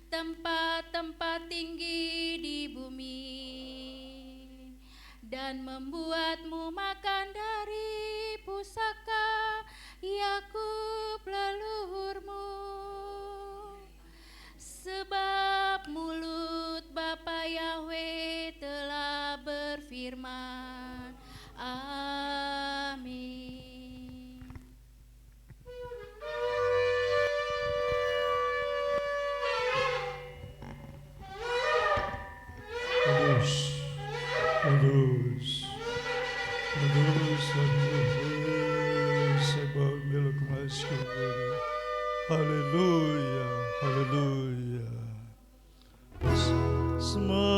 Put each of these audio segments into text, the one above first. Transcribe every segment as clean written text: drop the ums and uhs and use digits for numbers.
tempat-tempat tinggi di bumi, dan membuatmu makan dari pusaka Yakub leluhurmu. Sebab mulut Bapa Yahweh telah berfirman. Amin. Kudus, kudus, kudus, sebab milik masih. Haleluya, haleluya. Semua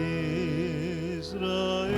Israel,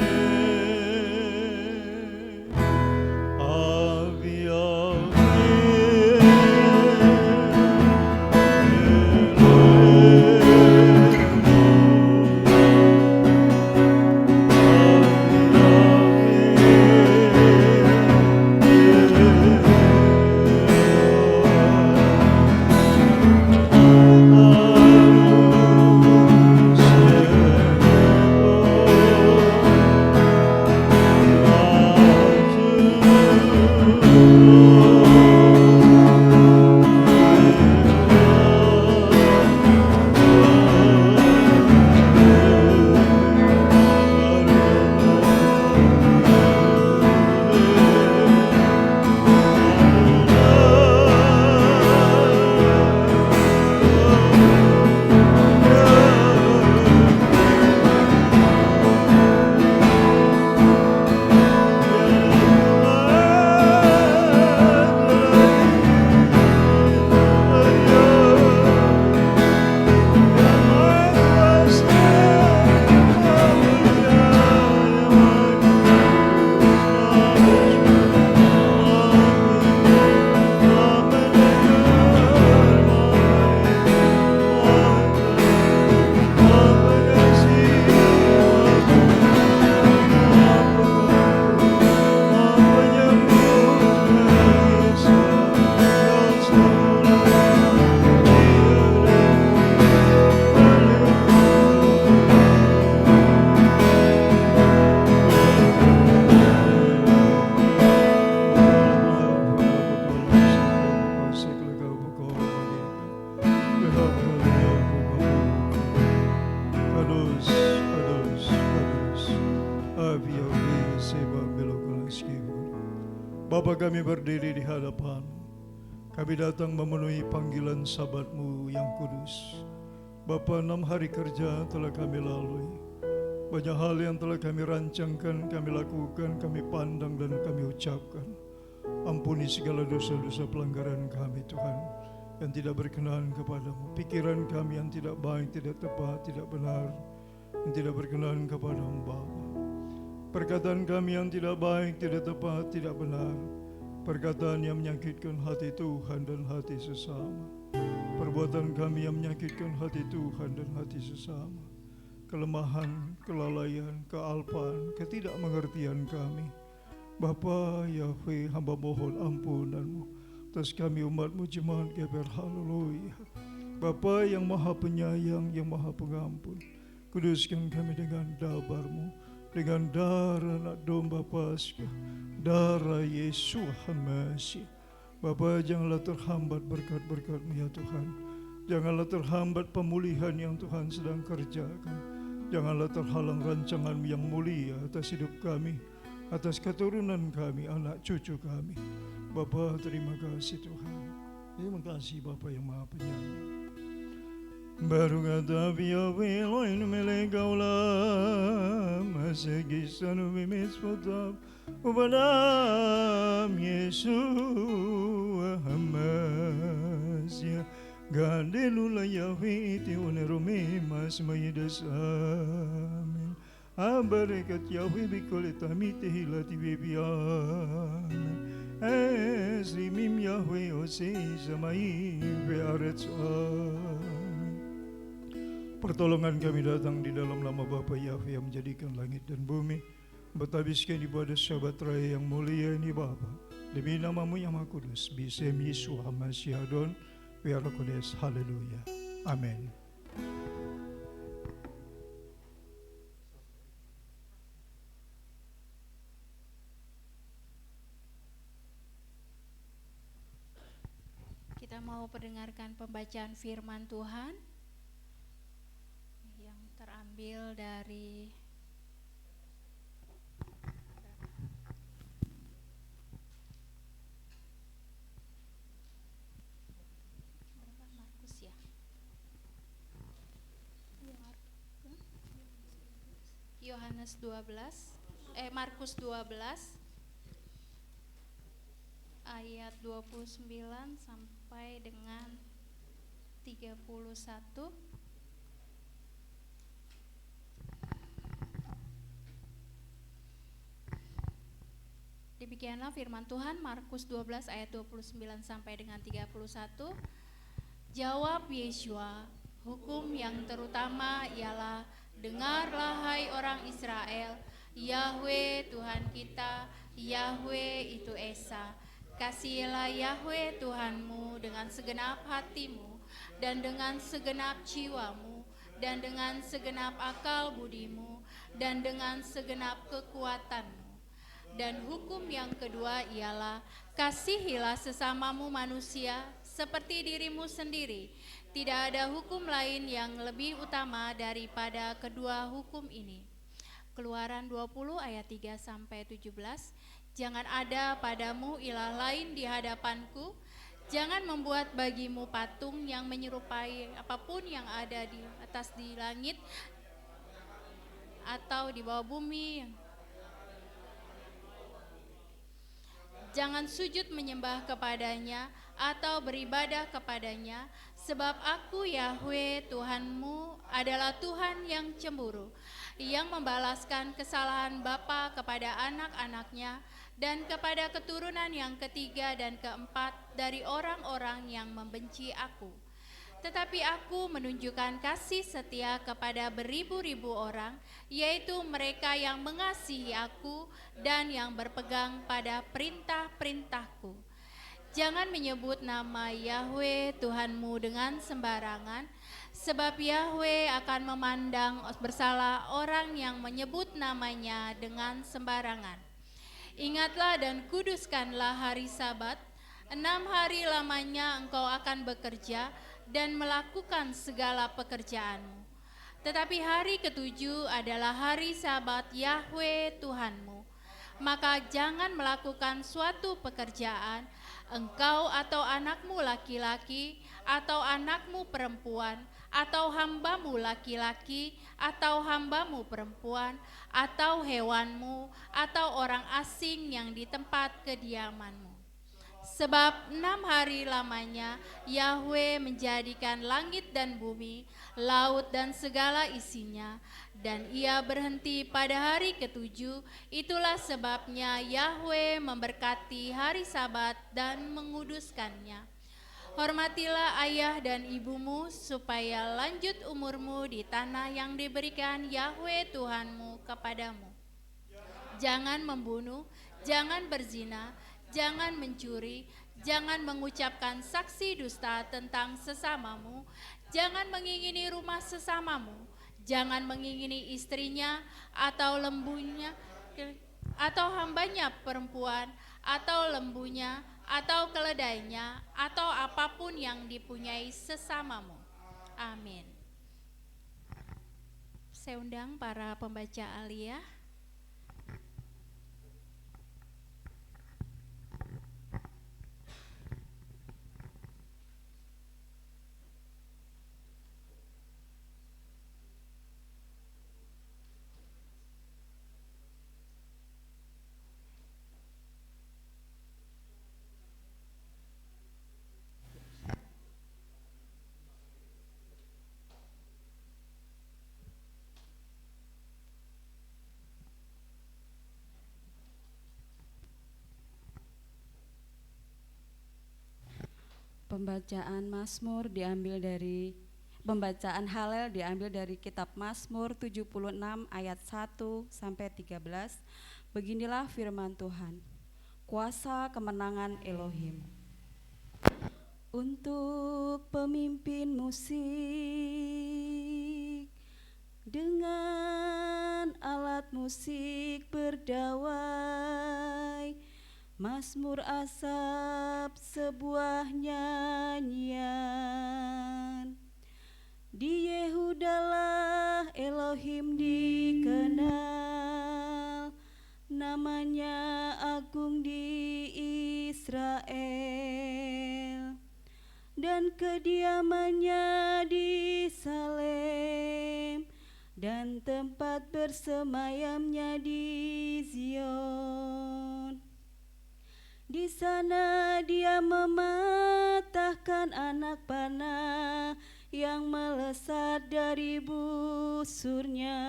Bapa, kami berdiri di hadapan. Kami datang memenuhi panggilan Sabat-Mu yang kudus. Bapa, 6 hari kerja telah kami lalui. Banyak hal yang telah kami rancangkan, kami lakukan, kami pandang dan kami ucapkan. Ampuni segala dosa-dosa pelanggaran kami, Tuhan, yang tidak berkenan kepadamu. Pikiran kami yang tidak baik, tidak tepat, tidak benar, yang tidak berkenan kepadamu, Bapa. Perkataan kami yang tidak baik, tidak tepat, tidak benar. Perkataan yang menyakitkan hati Tuhan dan hati sesama. Perbuatan kami yang menyakitkan hati Tuhan dan hati sesama. Kelemahan, kelalaian, kealpaan, ketidakmengertian kami. Bapa Yahweh, hamba mohon ampunan-Mu atas kami umat-Mu jemaat GBR. Haleluya. Bapa yang maha penyayang, yang maha pengampun, kuduskan kami dengan dabar-Mu, dengan darah anak domba Paskah, darah Yesus Hamasi. Bapa, janganlah terhambat berkat-berkat-Mu ya Tuhan. Janganlah terhambat pemulihan yang Tuhan sedang kerjakan. Janganlah terhalang rancangan-Mu yang mulia atas hidup kami, atas keturunan kami, anak cucu kami. Bapa, terima kasih Tuhan. Terima kasih Bapa yang maha penyayang. Baru kata Yahweh Elohim melek olam, segisanu bimispotab upadam Yeshua Hamasya. Gandelula Yahweh tionerome mas mayidas amin. Abarakat Yahweh bikoletami tehilati bebian. Esrimim Yahweh osei samai bearetz amin. Pertolongan kami datang di dalam nama Bapa Yahweh yang menjadikan langit dan bumi. Bertabiskan ibadah Syabat Raya yang mulia ini Bapa. Demi nama-Mu yang Maha Kudus, Bisem Yesus Hamasyadon, Biarlah kudus. Haleluya. Amin. Kita mau mendengarkan pembacaan firman Tuhan yang terambil dari Markus ya. Markus 12 ayat 29 sampai dengan 31. Demikianlah firman Tuhan, Markus 12 ayat 29 sampai dengan 31. Jawab Yesua, hukum yang terutama ialah, dengarlah hai orang Israel, Yahwe Tuhan kita, Yahwe itu Esa. Kasihilah Yahwe Tuhanmu dengan segenap hatimu, dan dengan segenap jiwamu, dan dengan segenap akal budimu, dan dengan segenap kekuatanmu. Dan hukum yang kedua ialah, kasihilah sesamamu manusia seperti dirimu sendiri. Tidak ada hukum lain yang lebih utama daripada kedua hukum ini. Keluaran 20 ayat 3 sampai 17. Jangan ada padamu ilah lain di hadapanku. Jangan membuat bagimu patung yang menyerupai apapun yang ada di atas di langit atau di bawah bumi. Jangan sujud menyembah kepadanya atau beribadah kepadanya, sebab aku Yahwe Tuhanmu adalah Tuhan yang cemburu, yang membalaskan kesalahan bapa kepada anak-anaknya dan kepada keturunan yang ketiga dan keempat dari orang-orang yang membenci aku. Tetapi aku menunjukkan kasih setia kepada beribu-ribu orang, yaitu mereka yang mengasihi aku dan yang berpegang pada perintah-perintahku. Jangan menyebut nama Yahwe Tuhanmu dengan sembarangan, sebab Yahwe akan memandang bersalah orang yang menyebut namanya dengan sembarangan. Ingatlah dan kuduskanlah hari Sabat. 6 hari lamanya engkau akan bekerja dan melakukan segala pekerjaanmu. Tetapi hari ketujuh adalah hari Sabat Yahwe Tuhanmu. Maka jangan melakukan suatu pekerjaan, engkau atau anakmu laki-laki, atau anakmu perempuan, atau hambamu laki-laki, atau hambamu perempuan, atau hewanmu, atau orang asing yang di tempat kediamanmu. Sebab 6 hari lamanya Yahwe menjadikan langit dan bumi, laut dan segala isinya, dan ia berhenti pada hari ketujuh. Itulah sebabnya Yahwe memberkati hari Sabat dan menguduskannya. Hormatilah ayah dan ibumu, supaya lanjut umurmu di tanah yang diberikan Yahwe Tuhanmu kepadamu. Jangan membunuh, jangan berzina, jangan mencuri, jangan mengucapkan saksi dusta tentang sesamamu, jangan mengingini rumah sesamamu, jangan mengingini istrinya atau lembunya, atau hambanya perempuan, atau lembunya, atau keledainya, atau apapun yang dipunyai sesamamu. Amin. Saya undang para pembaca aliyah. Pembacaan Halel diambil dari kitab Mazmur 76 ayat 1 sampai 13. Beginilah firman Tuhan. Kuasa kemenangan Elohim. Untuk pemimpin musik dengan alat musik berdawai, Mazmur Asaf sebuah nyanyian. Di Yehudalah Elohim dikenal, namanya agung di Israel, dan kediamannya di Salem, dan tempat bersemayamnya di Zion. Di sana dia mematahkan anak panah yang melesat dari busurnya,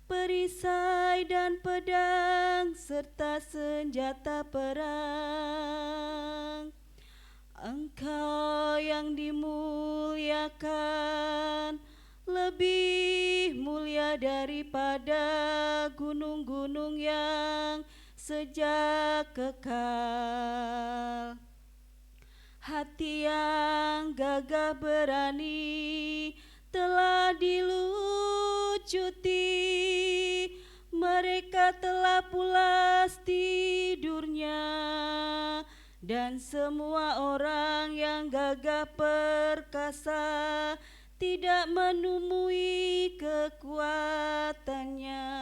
perisai dan pedang serta senjata perang. Engkau yang dimuliakan, lebih mulia daripada gunung-gunung yang sejak kekal. Hati yang gagah berani telah dilucuti, mereka telah pulas tidurnya, dan semua orang yang gagah perkasa tidak menemui kekuatannya.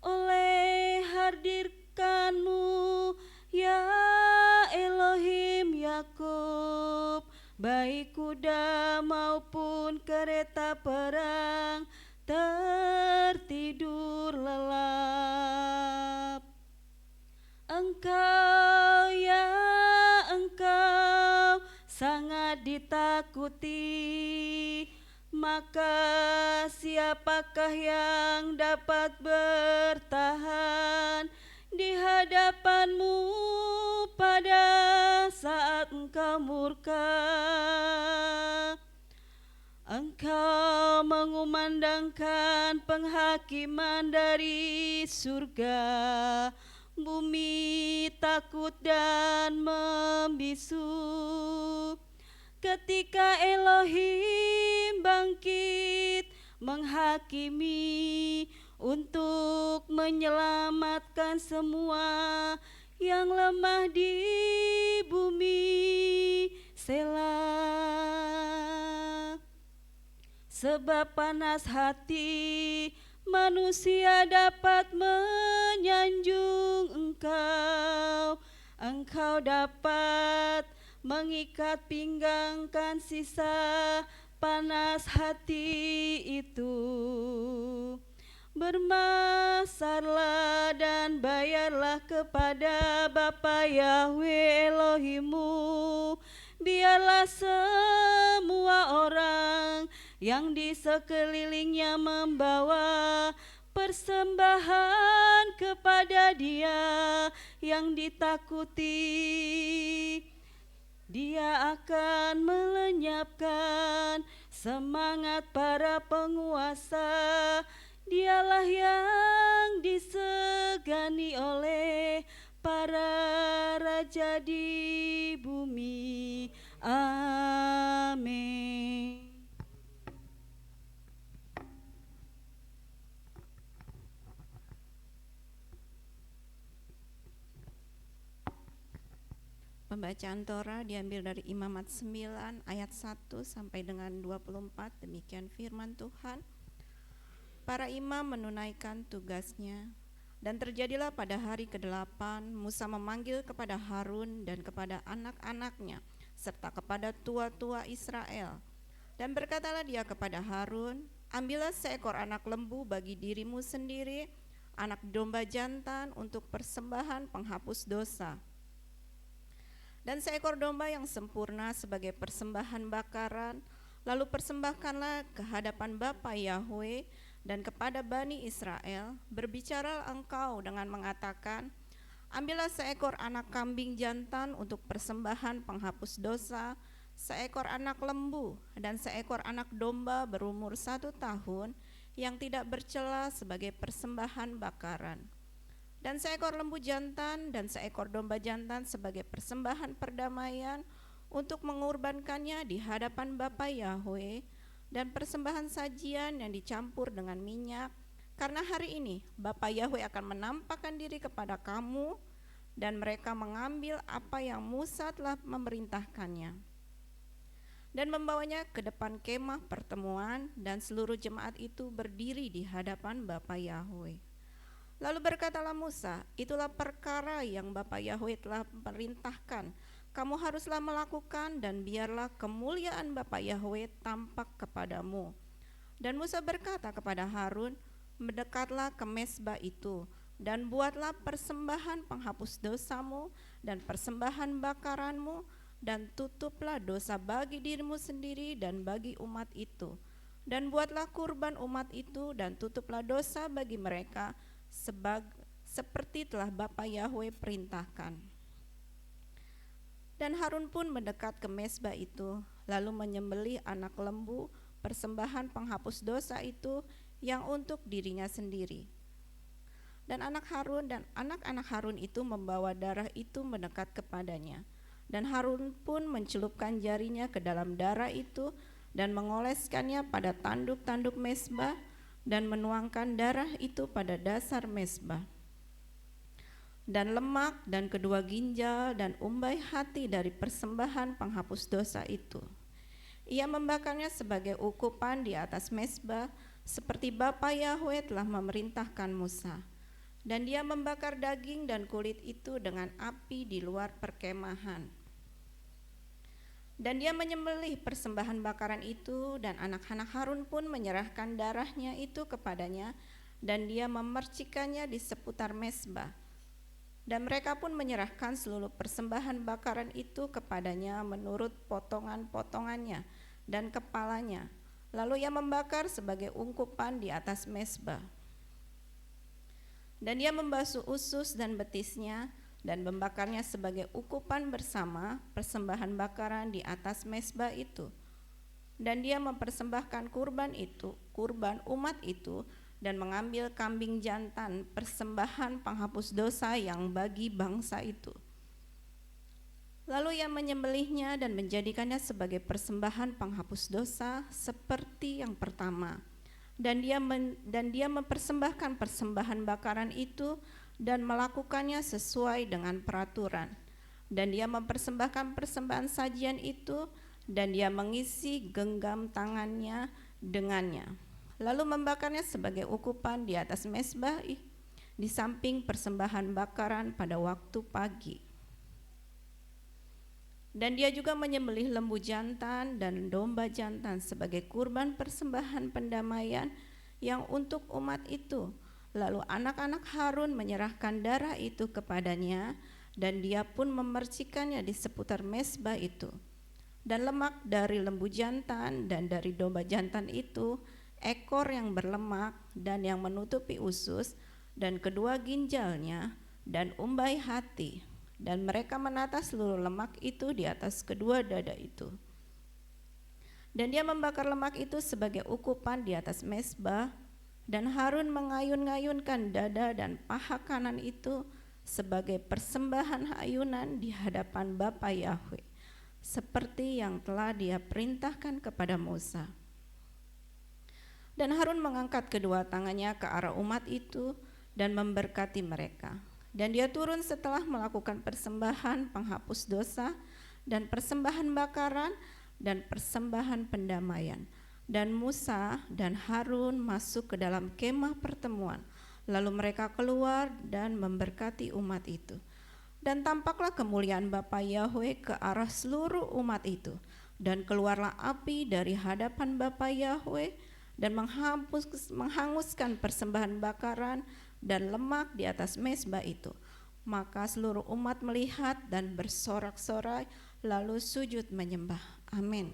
Oleh hadirkanmu ya Elohim Yakub, baik kuda maupun kereta perang tertidur lelap. Engkau ya engkau sangat ditakuti, maka siapakah yang dapat bertahan di hadapanmu pada saat engkau murka? Engkau mengumandangkan penghakiman dari surga, bumi takut dan membisu. Ketika Elohim bangkit menghakimi untuk menyelamatkan semua yang lemah di bumi. Selah. Sebab panas hati manusia dapat menyanjung engkau, engkau dapat mengikat pinggangkan sisa panas hati itu. Bermasarlah dan bayarlah kepada Bapa Yahweh Elohimmu, biarlah semua orang yang di sekelilingnya membawa persembahan kepada Dia yang ditakuti. Dia akan melenyapkan semangat para penguasa. Dialah yang disegani oleh para raja di bumi. Amin. Pembacaan Torah diambil dari Imamat 9 ayat 1 sampai dengan 24. Demikian firman Tuhan. Para imam menunaikan tugasnya, dan terjadilah pada hari ke-8 Musa memanggil kepada Harun dan kepada anak-anaknya serta kepada tua-tua Israel. Dan berkatalah dia kepada Harun, ambillah seekor anak lembu bagi dirimu sendiri, anak domba jantan untuk persembahan penghapus dosa, dan seekor domba yang sempurna sebagai persembahan bakaran. Lalu persembahkanlah ke hadapan Bapa Yahweh dan kepada Bani Israel. Berbicara engkau dengan mengatakan, ambillah seekor anak kambing jantan untuk persembahan penghapus dosa, seekor anak lembu dan seekor anak domba berumur 1 tahun yang tidak bercela sebagai persembahan bakaran. dan seekor lembu jantan dan seekor domba jantan sebagai persembahan perdamaian untuk mengorbankannya di hadapan Bapa Yahwe, dan persembahan sajian yang dicampur dengan minyak, karena hari ini Bapa Yahwe akan menampakkan diri kepada kamu, dan mereka mengambil apa yang Musa telah memerintahkannya dan membawanya ke depan kemah pertemuan, dan seluruh jemaat itu berdiri di hadapan Bapa Yahwe. Lalu berkatalah Musa, itulah perkara yang Bapa Yahwe telah perintahkan, kamu haruslah melakukan, dan biarlah kemuliaan Bapa Yahwe tampak kepadamu. Dan Musa berkata kepada Harun, mendekatlah ke mezbah itu, dan buatlah persembahan penghapus dosamu dan persembahan bakaranmu, dan tutuplah dosa bagi dirimu sendiri dan bagi umat itu. Dan buatlah kurban umat itu, dan tutuplah dosa bagi mereka, seperti telah Bapa Yahwe perintahkan. Dan Harun pun mendekat ke mezbah itu, lalu menyembelih anak lembu persembahan penghapus dosa itu yang untuk dirinya sendiri. Dan anak Harun dan anak-anak Harun itu membawa darah itu mendekat kepadanya. Dan Harun pun mencelupkan jarinya ke dalam darah itu dan mengoleskannya pada tanduk-tanduk mezbah dan menuangkan darah itu pada dasar mezbah. Dan lemak dan kedua ginjal dan umbai hati dari persembahan penghapus dosa itu ia membakarnya sebagai ukupan di atas mezbah, seperti Bapa Yahwe telah memerintahkan Musa. Dan dia membakar daging dan kulit itu dengan api di luar perkemahan. Dan dia menyembelih persembahan bakaran itu, dan anak-anak Harun pun menyerahkan darahnya itu kepadanya, dan dia memercikannya di seputar mezbah. Dan mereka pun menyerahkan seluruh persembahan bakaran itu kepadanya menurut potongan-potongannya dan kepalanya. Lalu ia membakar sebagai ungkupan di atas mezbah. Dan dia membasuh usus dan betisnya dan membakarnya sebagai ukupan bersama persembahan bakaran di atas mezbah itu. Dan dia mempersembahkan kurban umat itu, dan mengambil kambing jantan persembahan penghapus dosa yang bagi bangsa itu. Lalu ia menyembelihnya dan menjadikannya sebagai persembahan penghapus dosa seperti yang pertama. Dan dia mempersembahkan persembahan bakaran itu dan melakukannya sesuai dengan peraturan. Dan dia mempersembahkan persembahan sajian itu, dan dia mengisi genggam tangannya dengannya. Lalu membakarnya sebagai ukupan di atas mezbah di samping persembahan bakaran pada waktu pagi. Dan dia juga menyembelih lembu jantan dan domba jantan sebagai kurban persembahan pendamaian yang untuk umat itu. Lalu anak-anak Harun menyerahkan darah itu kepadanya, dan dia pun memercikannya di seputar mezbah itu. Dan lemak dari lembu jantan dan dari domba jantan itu, ekor yang berlemak dan yang menutupi usus, dan kedua ginjalnya, dan umbai hati, dan mereka menata seluruh lemak itu di atas kedua dada itu. Dan dia membakar lemak itu sebagai ukupan di atas mezbah, dan Harun mengayun-ngayunkan dada dan paha kanan itu sebagai persembahan ayunan di hadapan Bapa Yahwe, seperti yang telah dia perintahkan kepada Musa. Dan Harun mengangkat kedua tangannya ke arah umat itu dan memberkati mereka. Dan dia turun setelah melakukan persembahan penghapus dosa dan persembahan bakaran dan persembahan pendamaian. Dan Musa dan Harun masuk ke dalam kemah pertemuan. Lalu mereka keluar dan memberkati umat itu. Dan tampaklah kemuliaan Bapa Yahwe ke arah seluruh umat itu. Dan keluarlah api dari hadapan Bapa Yahwe dan menghanguskan persembahan bakaran dan lemak di atas mezbah itu. Maka seluruh umat melihat dan bersorak-sorai, lalu sujud menyembah. Amin.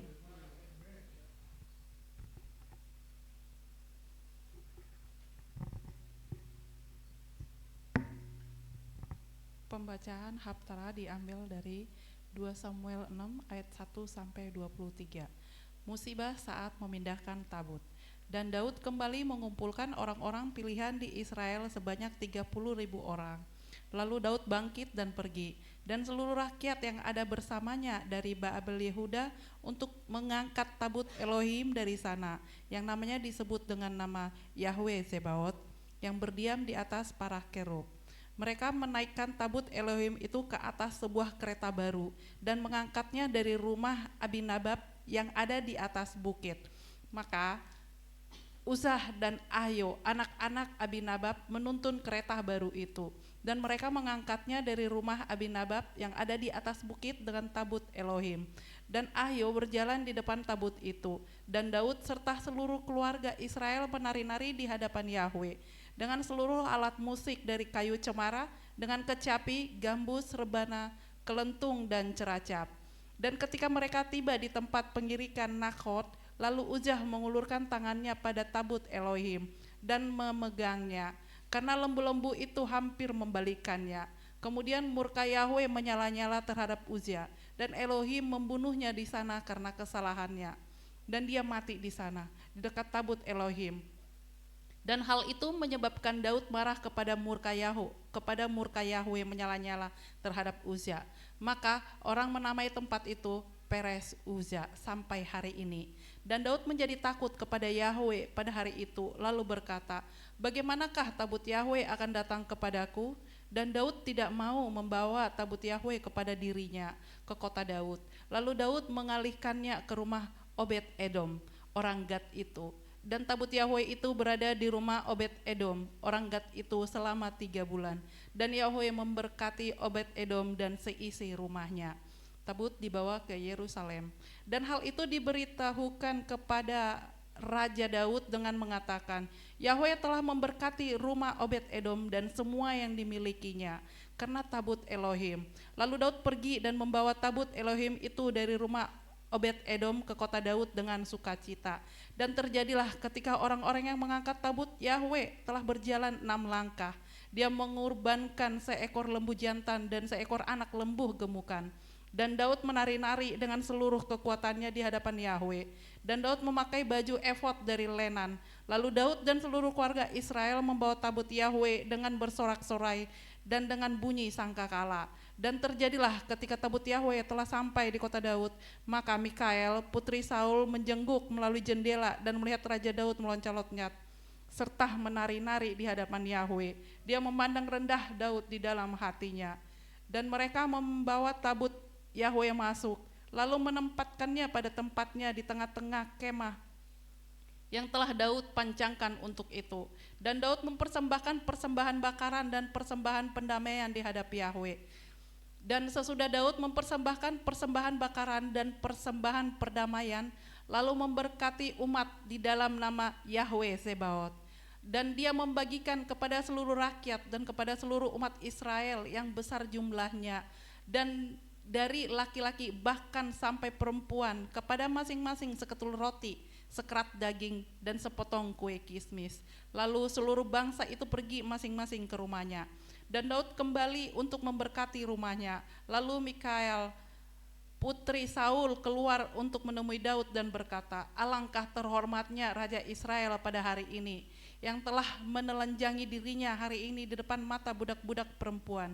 Pembacaan Haftarah diambil dari 2 Samuel 6 ayat 1 sampai 23. Musibah saat memindahkan tabut. Dan Daud kembali mengumpulkan orang-orang pilihan di Israel sebanyak 30.000 orang. Lalu Daud bangkit dan pergi, dan seluruh rakyat yang ada bersamanya dari Baabel Yehuda untuk mengangkat tabut Elohim dari sana, yang namanya disebut dengan nama Yahweh Zebaot, yang berdiam di atas para kerub. Mereka menaikkan tabut Elohim itu ke atas sebuah kereta baru dan mengangkatnya dari rumah Abinadab yang ada di atas bukit. Maka Uzah dan Ahyo, anak-anak Abinadab, menuntun kereta baru itu, dan mereka mengangkatnya dari rumah Abinadab yang ada di atas bukit dengan tabut Elohim. Dan Ahyo berjalan di depan tabut itu, dan Daud serta seluruh keluarga Israel menari-nari di hadapan Yahweh dengan seluruh alat musik dari kayu cemara, dengan kecapi, gambus, rebana, kelentung, dan ceracap. Dan ketika mereka tiba di tempat pengirikan Nakhot, lalu Uzah mengulurkan tangannya pada tabut Elohim dan memegangnya, karena lembu-lembu itu hampir membalikannya. Kemudian murka Yahweh menyala-nyala terhadap Uzia, dan Elohim membunuhnya di sana karena kesalahannya. Dan dia mati di sana, di dekat tabut Elohim. Dan hal itu menyebabkan Daud marah kepada murka Yahweh menyala-nyala terhadap Uzia. Maka orang menamai tempat itu Peres Uzza sampai hari ini. Dan Daud menjadi takut kepada Yahweh pada hari itu, lalu berkata, bagaimanakah tabut Yahweh akan datang kepadaku? Dan Daud tidak mau membawa tabut Yahweh kepada dirinya ke kota Daud. Lalu Daud mengalihkannya ke rumah Obed Edom, orang Gad itu. Dan tabut Yahweh itu berada di rumah Obed Edom, orang Gad itu selama 3 bulan. Dan Yahweh memberkati Obed Edom dan seisi rumahnya. Tabut dibawa ke Yerusalem. Dan hal itu diberitahukan kepada Raja Daud dengan mengatakan, Yahweh telah memberkati rumah Obed Edom dan semua yang dimilikinya karena tabut Elohim. Lalu Daud pergi dan membawa tabut Elohim itu dari rumah Obed Edom ke kota Daud dengan sukacita. Dan terjadilah ketika orang-orang yang mengangkat tabut Yahweh telah berjalan 6 langkah, dia mengorbankan seekor lembu jantan dan seekor anak lembu gemukan. Dan Daud menari-nari dengan seluruh kekuatannya di hadapan Yahweh. Dan Daud memakai baju efod dari lenan. Lalu Daud dan seluruh keluarga Israel membawa tabut Yahweh dengan bersorak-sorai dan dengan bunyi sangkakala. Dan terjadilah ketika tabut Yahweh telah sampai di kota Daud, maka Mikael putri Saul menjengguk melalui jendela dan melihat Raja Daud meloncat-loncat serta menari-nari di hadapan Yahweh. Dia memandang rendah Daud di dalam hatinya. Dan mereka membawa tabut Yahweh masuk, lalu menempatkannya pada tempatnya di tengah-tengah kemah yang telah Daud pancangkan untuk itu. Dan Daud mempersembahkan persembahan bakaran dan persembahan pendamaian di hadap Yahweh. Dan sesudah Daud mempersembahkan persembahan bakaran dan persembahan perdamaian, lalu memberkati umat di dalam nama Yahweh Zebaot. Dan dia membagikan kepada seluruh rakyat dan kepada seluruh umat Israel yang besar jumlahnya, dan dari laki-laki bahkan sampai perempuan, kepada masing-masing seketul roti, sekerat daging, dan sepotong kue kismis. Lalu seluruh bangsa itu pergi masing-masing ke rumahnya. Dan Daud kembali untuk memberkati rumahnya. Lalu Mikael putri Saul keluar untuk menemui Daud dan berkata, alangkah terhormatnya Raja Israel pada hari ini, yang telah menelanjangi dirinya hari ini di depan mata budak-budak perempuan,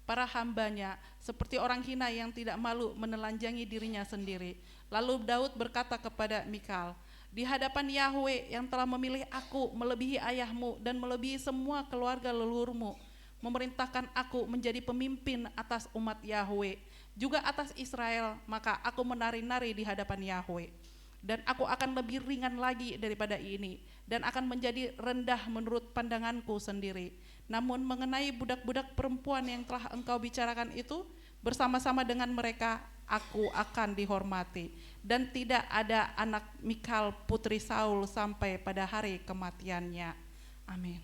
para hambanya, seperti orang hina yang tidak malu menelanjangi dirinya sendiri. Lalu Daud berkata kepada Mikal, di hadapan Yahweh yang telah memilih aku melebihi ayahmu dan melebihi semua keluarga leluhurmu, memerintahkan aku menjadi pemimpin atas umat Yahweh, juga atas Israel, maka aku menari-nari di hadapan Yahweh. Dan aku akan lebih ringan lagi daripada ini, dan akan menjadi rendah menurut pandanganku sendiri. Namun mengenai budak-budak perempuan yang telah engkau bicarakan itu, bersama-sama dengan mereka aku akan dihormati. Dan tidak ada anak Mikal putri Saul sampai pada hari kematiannya. Amin.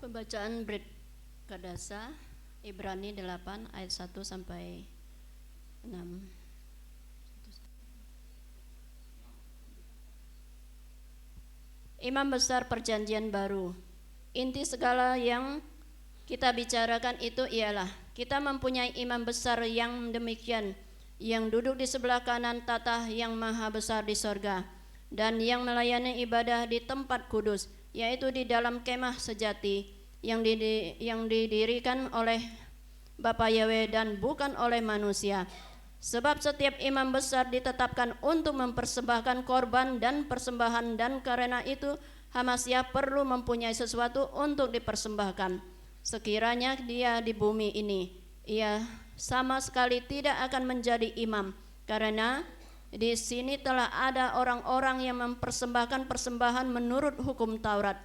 Pembacaan Brit Kadasa Ibrani 8 ayat 1 sampai 6. Imam besar perjanjian baru. Inti segala yang kita bicarakan itu ialah kita mempunyai imam besar yang demikian, yang duduk di sebelah kanan tatah yang maha besar di sorga, dan yang melayani ibadah di tempat kudus, yaitu di dalam kemah sejati yang didirikan oleh Bapa Yahweh dan bukan oleh manusia. Sebab setiap imam besar ditetapkan untuk mempersembahkan korban dan persembahan, dan karena itu Hamasya perlu mempunyai sesuatu untuk dipersembahkan. Sekiranya dia di bumi ini, ia sama sekali tidak akan menjadi imam, karena di sini telah ada orang-orang yang mempersembahkan persembahan menurut hukum Taurat.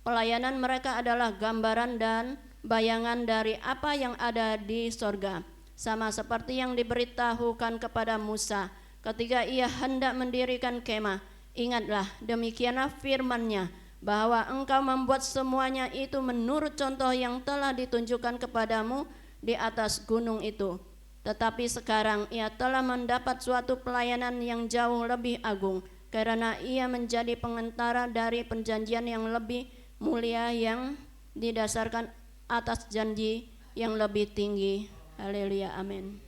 Pelayanan mereka adalah gambaran dan bayangan dari apa yang ada di sorga, sama seperti yang diberitahukan kepada Musa ketika ia hendak mendirikan kemah. Ingatlah, demikianlah firman-Nya, bahwa engkau membuat semuanya itu menurut contoh yang telah ditunjukkan kepadamu di atas gunung itu. Tetapi sekarang ia telah mendapat suatu pelayanan yang jauh lebih agung, karena ia menjadi pengantara dari perjanjian yang lebih mulia yang didasarkan atas janji yang lebih tinggi. Haleluya, amin.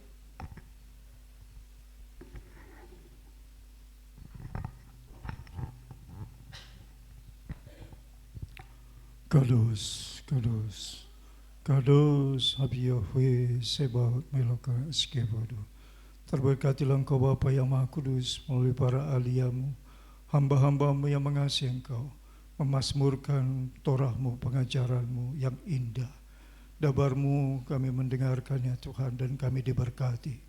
Kudus, kudus, kudus, Habib Yahweh Sebaot Meloka Skebodo. Terberkatilah Engkau Bapa yang Maha Kudus melalui para ahli-Mu, hamba-hamba-Mu yang mengasihi Engkau, memasmurkan Torah-Mu, pengajaran-Mu yang indah. Dabar-Mu kami mendengarkannya Tuhan, dan kami diberkati.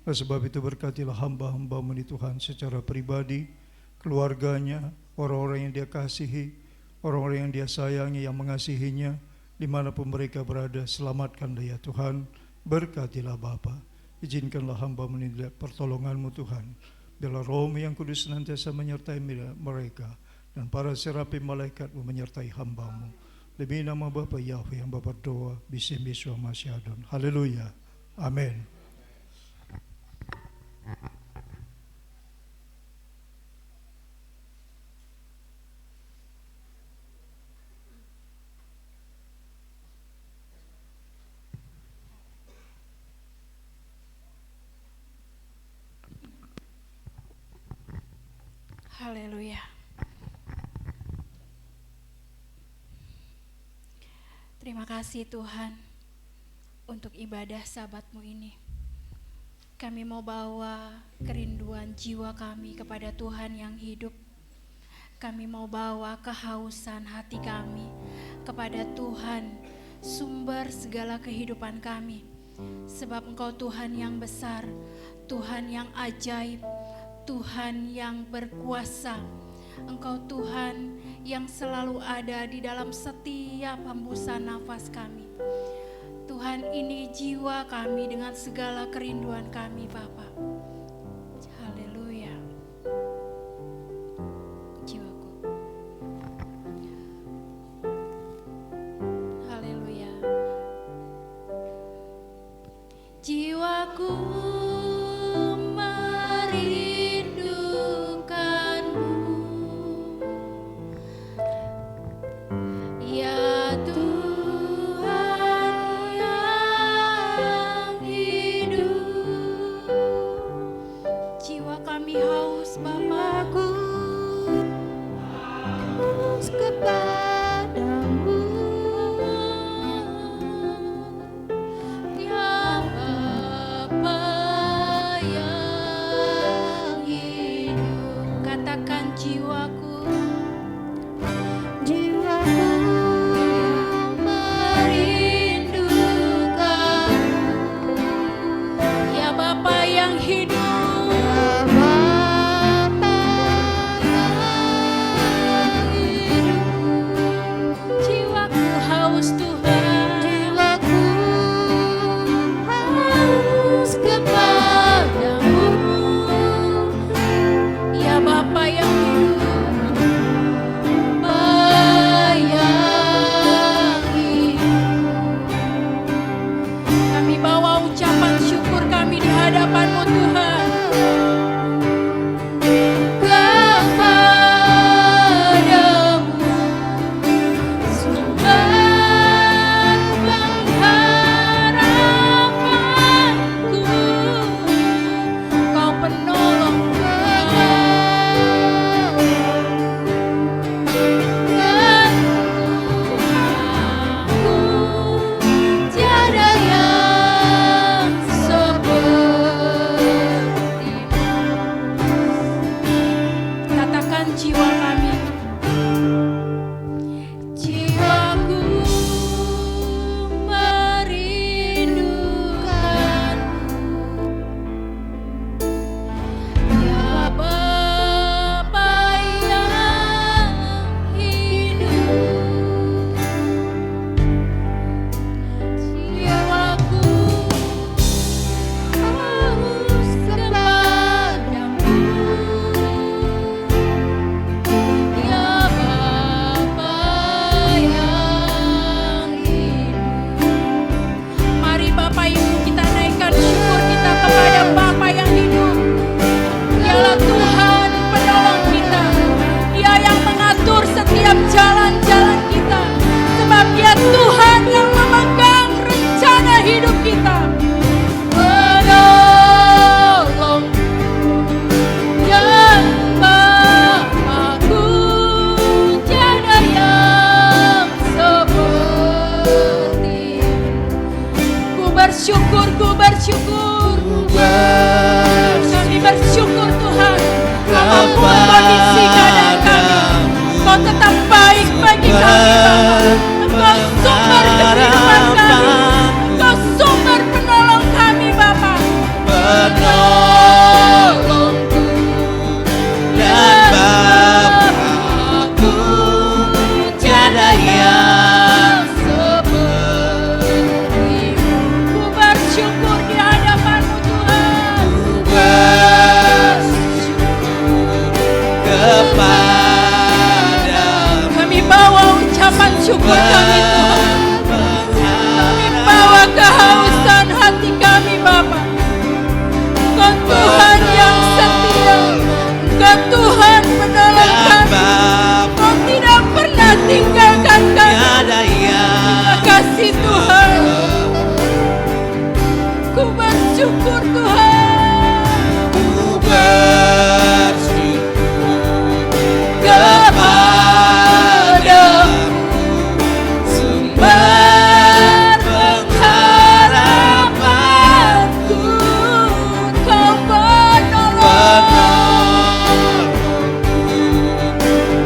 Oleh sebab itu berkatilah hamba-hamba-Mu ini Tuhan secara pribadi, keluarganya, orang-orang yang Dia kasihi, orang-orang yang Dia sayangi, yang mengasihinya, dimanapun mereka berada. Selamatkanlah ya Tuhan, berkatilah Bapa. Izinkanlah hamba menilai pertolongan-Mu Tuhan. Biarlah Roh-Mu yang kudus senantiasa menyertai mereka, dan para serafim malaikat-Mu menyertai hamba-Mu. Demi nama Bapa Yahweh yang berdoa, bisim Yesua Masyadon. Haleluya. Amin. Haleluya. Terima kasih Tuhan untuk ibadah Sabat-Mu ini. Kami mau bawa kerinduan jiwa kami kepada Tuhan yang hidup. Kami mau bawa kehausan hati kami kepada Tuhan, sumber segala kehidupan kami. Sebab Engkau Tuhan yang besar, Tuhan yang ajaib, Tuhan yang berkuasa. Engkau Tuhan yang selalu ada di dalam setiap hembusan nafas kami. Tuhan, ini jiwa kami dengan segala kerinduan kami Bapa. Haleluya. Jiwaku. Haleluya. Jiwaku Bapa bersyukur. Kami bersyukur Tuhan, apapun kondisi keadaan kami, Kau tetap baik bagi kami Bapa. Engkau sumber kehidupan kami, Engkau sumber penolong kami Bapa. Penolongku dan Bapakku, tiada yang seperti-Mu. Ku bersyukur di hadapan-Mu Tuhan. Ku bersyukur kepadamu. Kami bawa ucapan syukur kami Tuhan. Kami bawa kehausan hati kami Bapa. Engkau Tuhan yang setia, Engkau Tuhan penolong kami. Kau tidak pernah tinggalkan kami. Tiada yang Terima kasih Tuhan. Ku bersyukur Tuhan. ku bersyukur kepadamu, sumber pengharapanku. Kau penolong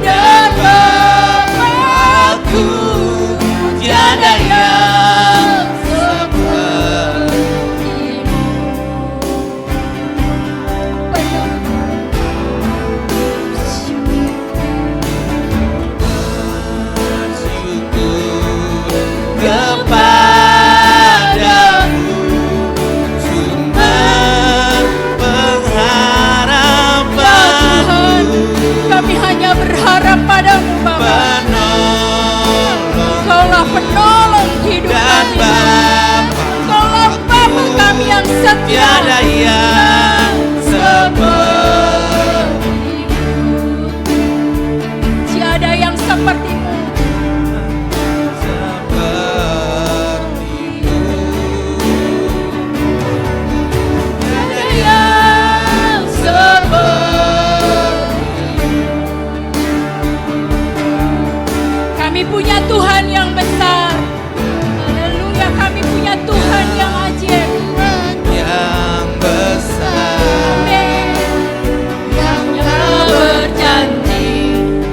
dan Bapakku, tiada yang seperti-Mu. Bersyukur kepadamu, sumber pengharapanku, Kami hanya berharap padamu Bapa. penolong Kaulah penolong hidup dan kami. Bapa, Kaulah Bapa kami yang setia. tiada yang seperti Tiada yang seperti-Mu. Tiada yang Kami punya Tuhan yang besar. Haleluya, kami punya Tuhan yang ajaib. yang besar. Amin. Yang Telah berjanji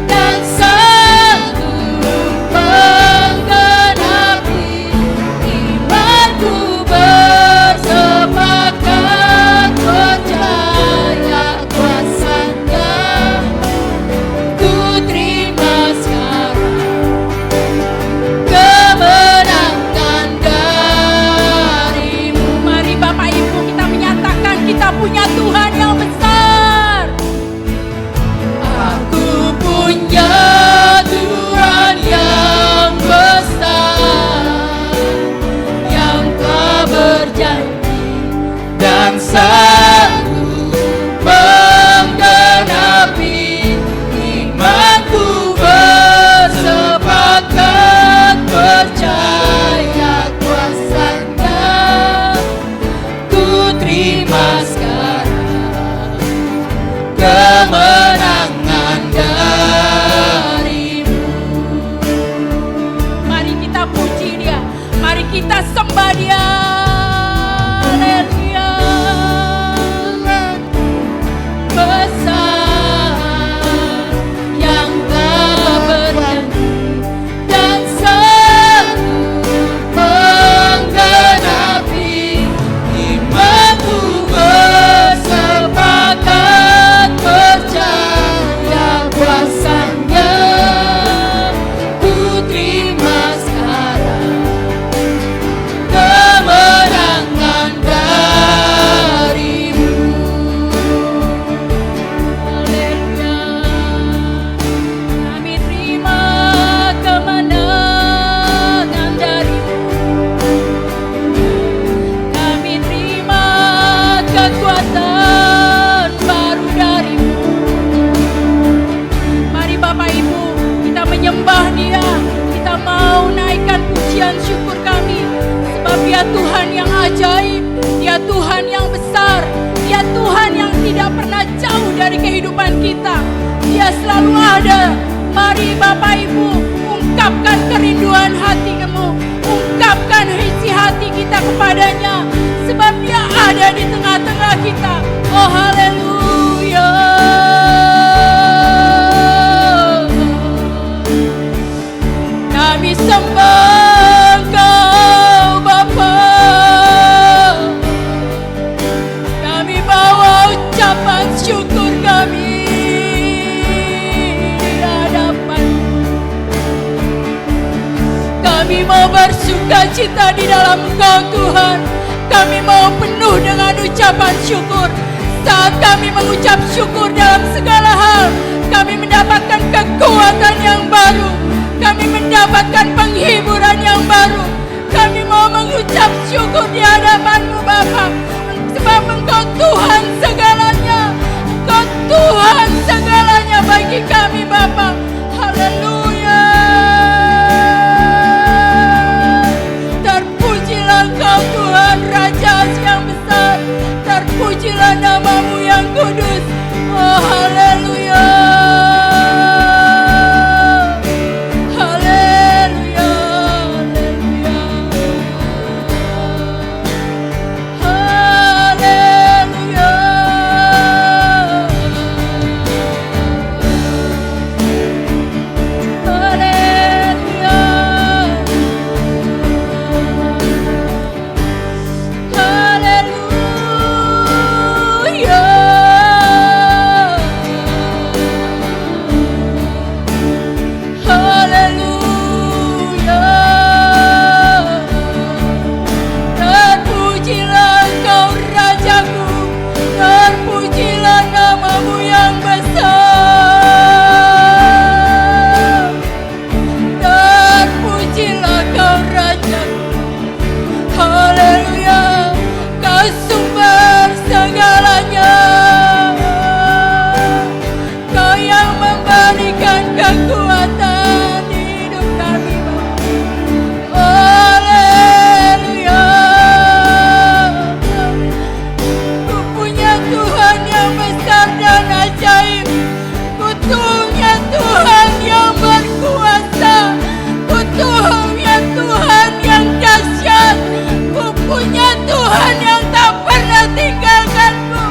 dan sanggup menggenapi. Imanku bersepakat percaya kuasa-Nya. Ku terima sekarang kemenangan dari-Mu. Mari Bapak Ibu kita menyatakan kita punya Tuhan yang besar. Aku punya Tuhan yang besar, yang telah berjanji dan sanggup menggenapi. Imanku bersepakat percaya kuasa-Nya. Ku terima sekarang kemenangan dari-Mu. Mari kita puji Dia, mari kita sembah Dia. Haleluya. Besar yang telah berjanji dan sanggup menggenapi. Imanku Bersepakat percaya kuasa-Nya. Ku terima sekarang kemenangan dari-Mu. Haleluya. Kami terima kemenangan dari-Mu. Kami terima kekuatan baru dari-Mu. Mari Bapak Ibu kita menyembah Dia. Kita mau naikkan pujian syukur kami. Sebab Dia Tuhan yang ajaib, Dia Tuhan yang besar, Dia Tuhan yang tidak pernah jauh dari kehidupan kita. Dia selalu ada. Mari Bapak Ibu ungkapkan kerinduan hatimu, ungkapkan isi hati kita kepadanya. Sebab Dia bersuka cita di dalam Engkau Tuhan. Kami mau penuh dengan ucapan syukur. Saat kami mengucap syukur dalam segala hal, kami mendapatkan kekuatan yang baru. Kami mendapatkan penghiburan yang baru. Kami mau mengucap syukur di hadapan-Mu Bapa, sebab Engkau Tuhan segalanya. Engkau Tuhan segalanya bagi kami Bapa. Haleluya. Terpujilah Engkau Tuhan, Raja yang besar. Terpujilah nama-Mu yang kudus. Oh haleluya. Haleluya. Haleluya. Haleluya. Terpujilah Engkau Rajaku, terpujilah nama-Mu yang besar. Terpujilah Engkau Rajaku. Haleluya. Kau sumber segalanya. Kau yang memberikan kekuatan di hidup kami Bapa. Haleluya. Ku punya Tuhan yang besar dan ajaib. Ku punya Tuhan yang berkuasa. Ku punya Tuhan yang dahsyat. Ku punya Tuhan yang tak pernah tinggalkanku.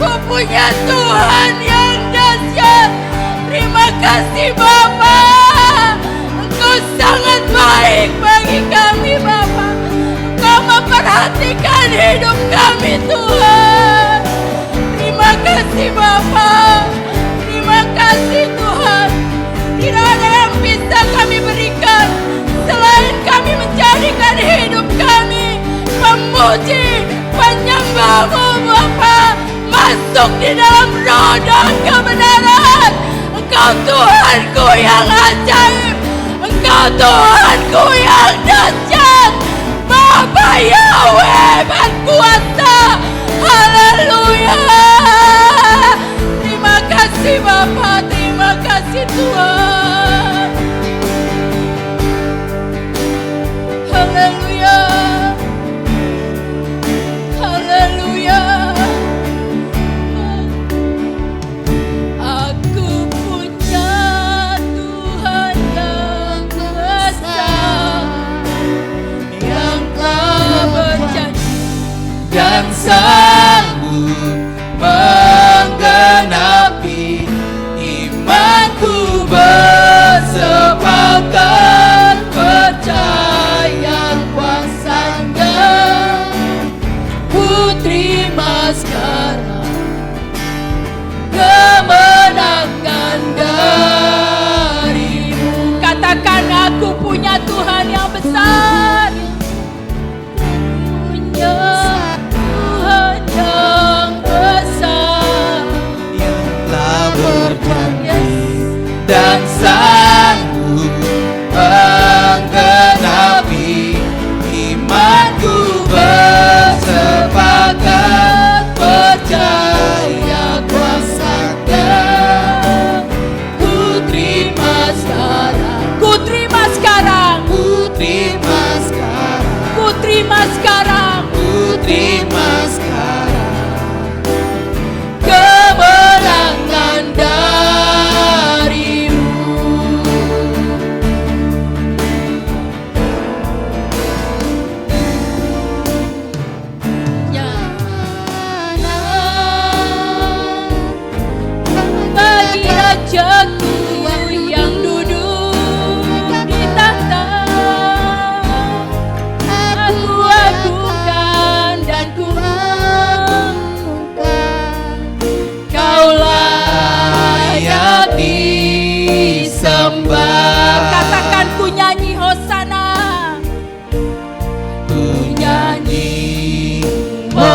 Ku punya Tuhan yang dahsyat. Terima kasih Bapa. Engkau sangat baik bagi kami Bapa. Engkau memperhatikan hidup kami Tuhan. Terima kasih Bapa. Terima kasih Tuhan. Tidak ada yang bisa kami berikan selain kami menjadikan hidup kami memuji, menyembah-Mu Bapa, masuk di dalam roh dan kebenaran. Engkau Tuhanku yang ajaib. Engkau Tuhanku yang dahsyat. Bapa Yahweh berkuasa. Haleluya. Terima kasih Bapa. Terima kasih Tuhan. Haleluya. Haleluya. Aku punya Tuhan yang besar, yang telah berjanji dan sanggup menggenapi imanku bersepakat percaya kuasanya. Ku terima sekarang kemenangan dari-Mu. Katakan aku punya Tuhan yang besar. Punya Tuhan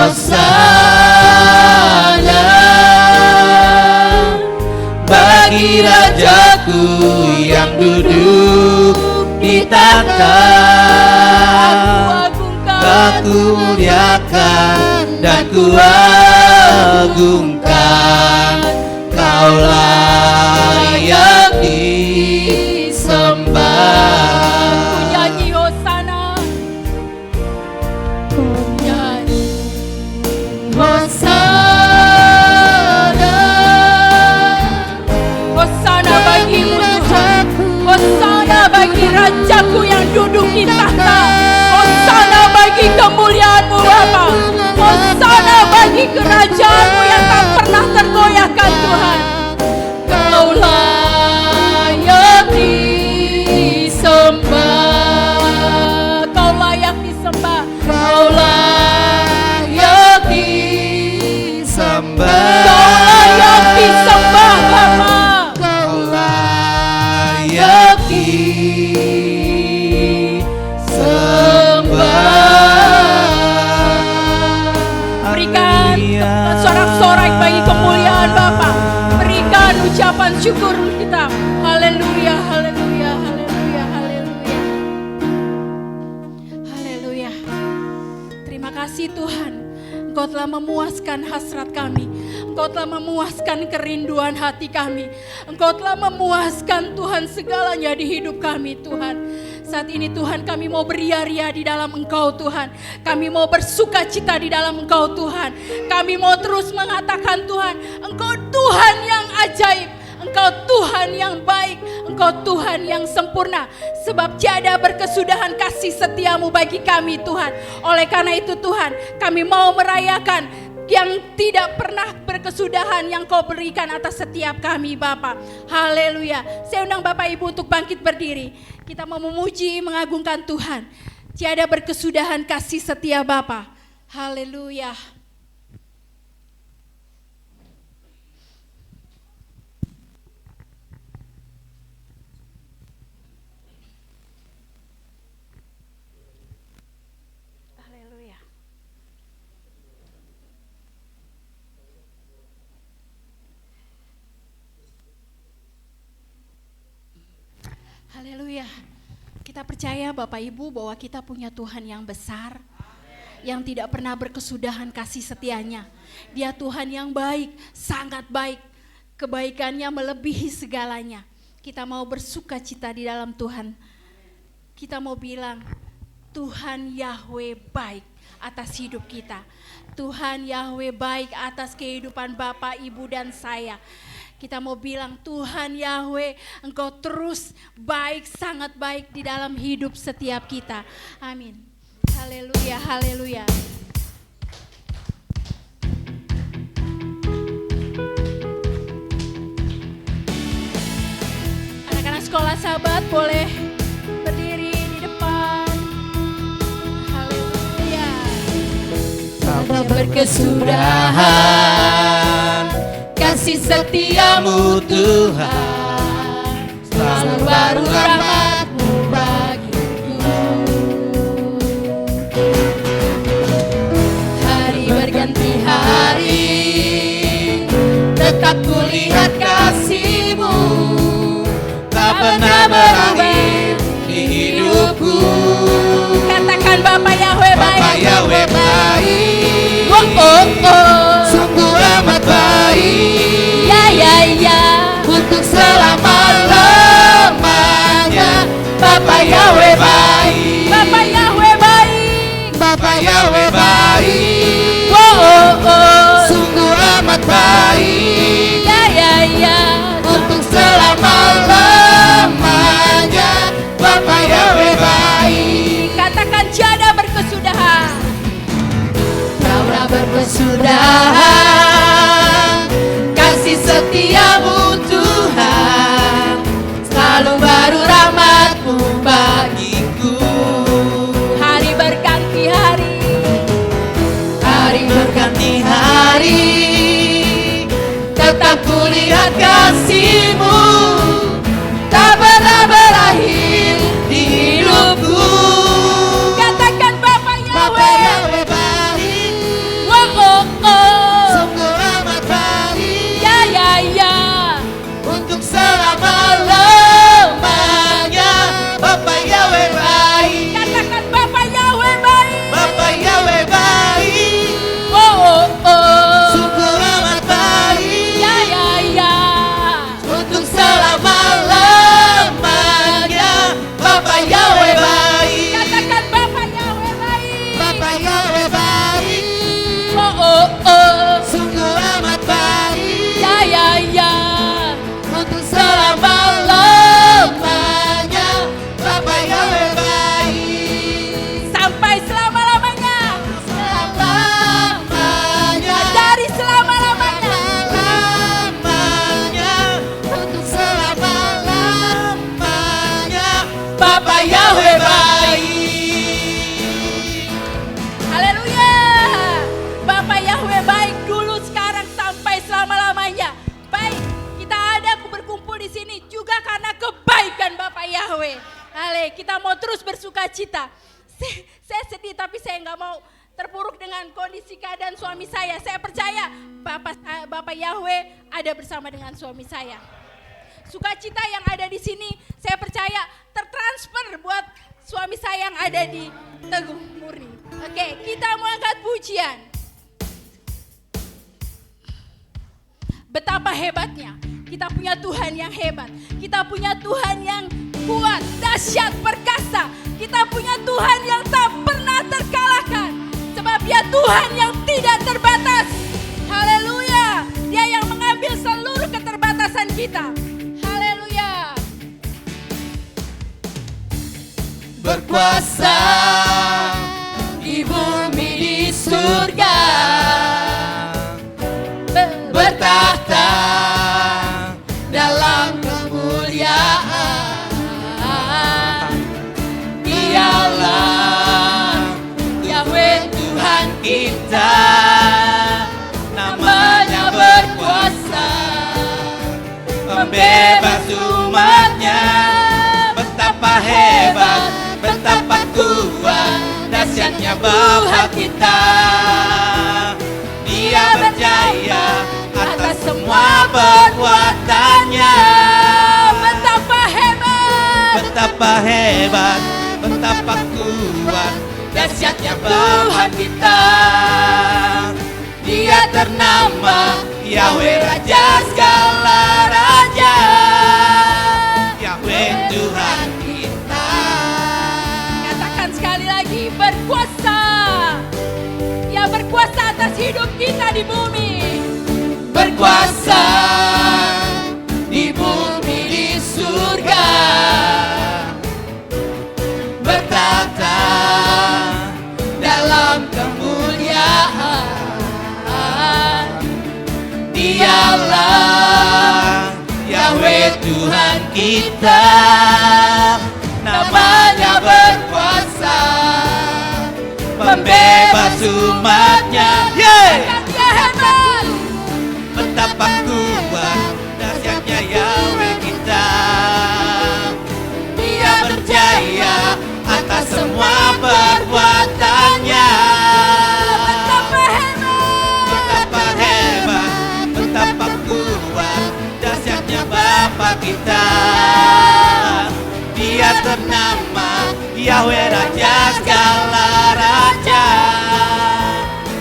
Hosana bagi Rajaku yang duduk di tahta. Aku muliakan dan ku agungkan, Kau layak disembah. Nyanyi Hosana, nyanyi Hosana, Hosana bagimu Tuhan, Hosana bagi Rajaku yang duduk di tahta, Hosana bagi kemuliaan-Mu Bapa, Hosana bagi kerajaan-Mu yang tak pernah tergoyahkan Tuhan. Kau layak disembah, Kau layak disembah, Kau layak disembah. Kau layak disembah Bapa. Kau layak disembah. Berikan sorak-sorai bagi kemuliaan Bapa. Berikan ucapan syukur kita. Haleluya, haleluya, haleluya, haleluya. Haleluya. Terima kasih Tuhan. Engkau telah memuaskan hasrat kami. Engkau telah memuaskan kerinduan hati kami. Engkau telah memuaskan Tuhan segalanya di hidup kami Tuhan. Saat ini Tuhan kami mau beria-ria di dalam Engkau Tuhan. Kami mau bersuka cita di dalam Engkau Tuhan. Kami mau terus mengatakan Tuhan, Engkau Tuhan yang ajaib. Engkau Tuhan yang baik, Engkau Tuhan yang sempurna. Sebab tiada berkesudahan kasih setiamu bagi kami Tuhan. Oleh karena itu Tuhan, kami mau merayakan yang tidak pernah berkesudahan yang Kau berikan atas setiap kami Bapa. Haleluya. Saya undang Bapak Ibu untuk bangkit berdiri. Kita mau memuji, mengagungkan Tuhan. Tiada berkesudahan kasih setia Bapa. Haleluya. Haleluya. Kita percaya Bapak Ibu bahwa kita punya Tuhan yang besar, yang tidak pernah berkesudahan kasih setianya. Dia Tuhan yang baik, sangat baik. Kebaikannya melebihi segalanya. Kita mau bersuka cita di dalam Tuhan. Kita mau bilang, Tuhan Yahweh baik atas hidup kita. Tuhan Yahweh baik atas kehidupan Bapak, Ibu, dan saya. Kita mau bilang, Tuhan Yahweh, Engkau terus baik, sangat baik di dalam hidup setiap kita. Amin. Haleluya, haleluya. Anak-anak sekolah Sabat boleh berdiri di depan. Haleluya. Tanpa berkesudahan kasih setiamu Tuhan, selalu baru rahmat-Mu bagiku. Hari berganti hari, tetap kulihat kasih-Mu, tak pernah berakhir di hidupku. Katakan Bapak Yahweh baik. Bapak Yahweh baik. Oh, oh, oh. Sungguh amat baik. Ya. Untuk selama-lamanya. Bapak Yahweh baik. Bapak Yahweh baik. Bapak Yahweh baik. Oh, oh, oh. Sungguh amat baik. Ya. Untuk selama-lamanya. Bapak Yahweh baik. Katakan tiada berkesudahan. Tiada berkesudahan kasih setiamu Tuhan, selalu baru rahmat-Mu bagiku. Hari berganti hari, Hari berganti hari, tetap kulihat kasih-Mu, tak pernah berakhir di hidupku. katakan Bapak Yahweh. Bapak Yahweh baik. Oh, saya sedih tapi saya nggak mau terpuruk dengan kondisi keadaan suami saya. Saya percaya Bapak Yahweh ada bersama dengan suami saya. Sukacita yang ada di sini saya percaya tertransfer buat suami saya yang ada di Teguh Murni. Oke, kita mau angkat pujian. Betapa hebatnya kita punya Tuhan yang hebat. Kita punya Tuhan yang kuat, dahsyat, perkasa. Kita punya Tuhan yang tak pernah terkalahkan. Sebab Dia Tuhan yang tidak terbatas. Haleluya. Dia yang mengambil seluruh keterbatasan kita. Haleluya. Berkuasa di bumi di surga, bertahta dalam kemuliaan. Dialah Yahweh Tuhan kita, namanya berkuasa, membebas umatnya. Betapa hebat, betapa kuat, dahsyatnya Bapa kita. Dia berjaya atas semua perbuatannya. Betapa hebat, Betapa hebat, betapa kuat, dahsyatnya Bapa kita. Dia ternama Yahweh Raja segala raja, Yahweh Tuhan kita. katakan sekali lagi, berkuasa. Dia berkuasa atas hidup kita di bumi. Berkuasa di bumi di surga, bertahta dalam kemuliaan. Dialah Yahweh Tuhan kita, namanya berkuasa, membebas umatnya. Dia hebat. Betapa kuat, dahsyatnya Yahweh kita. Dia berjaya atas semua perbuatannya. Betapa hebat. Betapa hebat, betapa kuat, dahsyatnya Bapa kita. Dia ternama Yahweh Raja segala raja,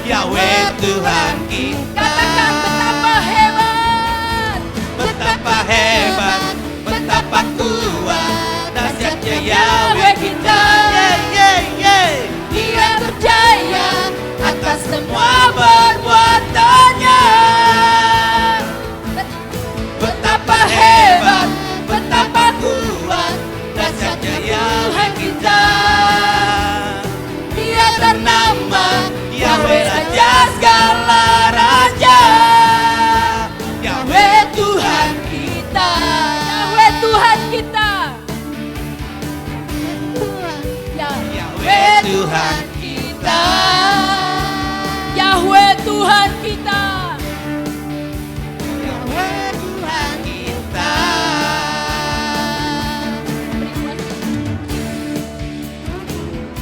Yahweh Tuhan kita. Katakan betapa hebat. Betapa hebat, betapa kuat, dahsyatnya Yahweh kita. Dia berjaya atas semua perbuatannya. Betapa hebat, betapa kuat, dahsyatnya Yahweh kita. Dia ternama Yahweh Raja segala raja, Yahweh Tuhan kita. Yahweh Tuhan kita. Yahweh Tuhan kita. Yahweh Tuhan kita. Yahweh Tuhan kita.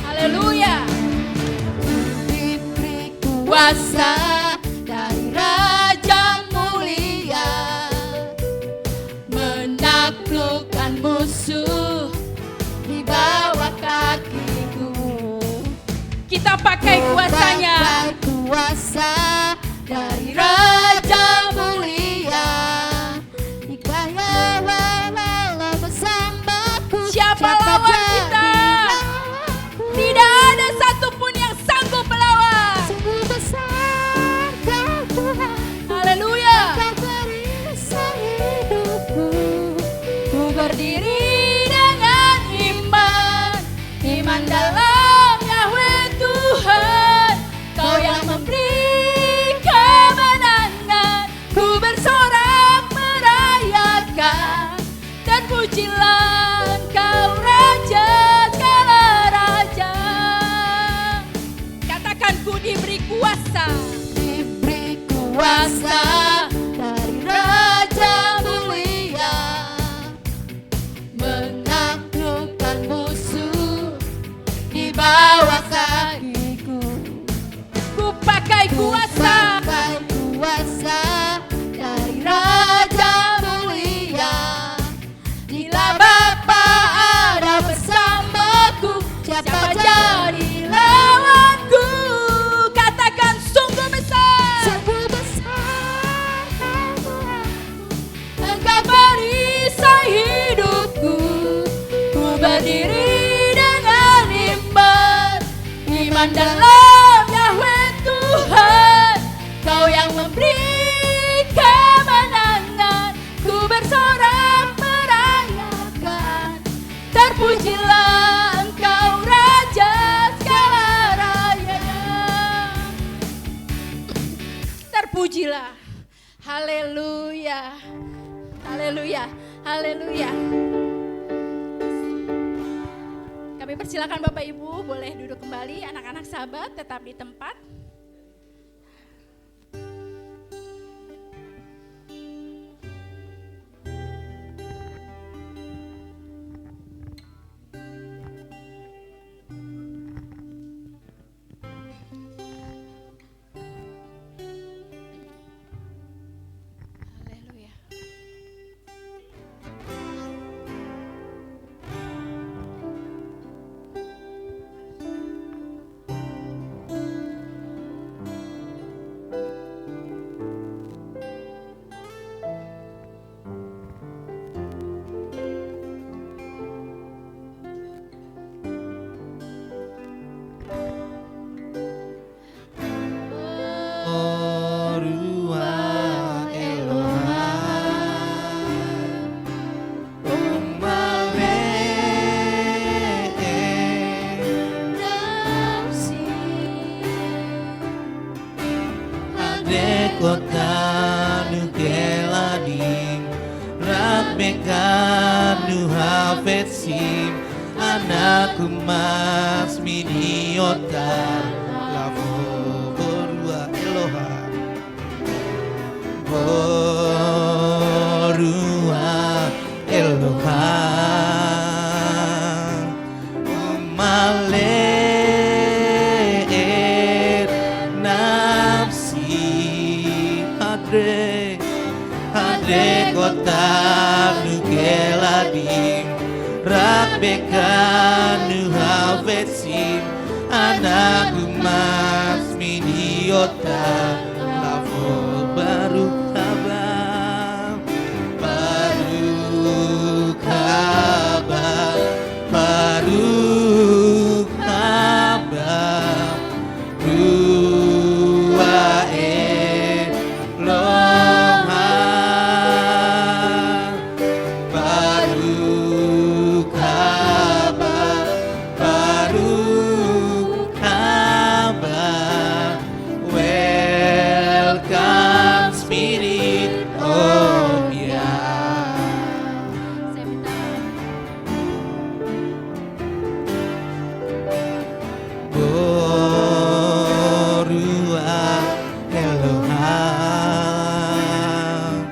Haleluya. Diberi kuasa dari Raja mulia, menaklukkan musuh di bawah kakiku. Kita pakai kuasanya. Pakai kuasa dari Raja mulia, jika Yahweh bersamaku, Siapa lawan kita? Tidak ada satupun yang sanggup melawan. Sungguh besar Kau Tuhan, Haleluya. Kau beri besar hidupku. Ku berdiri dengan iman, iman dalam Yahweh Tuhan. Kau yang memberi kemenangan. andalan Yahweh Tuhan, Kau yang memberi kemenangan. Ku bersorak merayakan, terpujilah Engkau Raja segala rayanya. Terpujilah. Haleluya. Haleluya. Haleluya. Kami persilakan Bapak Ibu boleh duduk kembali, anak-anak sahabat tetap di tempat. Haleluya. Orua Elohim Umale Nafsi Ade kota nukeladim Rabbeka nuhafetsim Anakku mas miniota Lavo Orua Elohim Orua Elohim Umale nafsi Hadre kota nukeladim Rabbeka nuhafetsim Anakku mas miniota Lavo baru kabar Baru kabar Baru kabar Rua Elohim Baru kabar Baru kabar Welcome Spirit of Yah. Saya minta Borua Elohim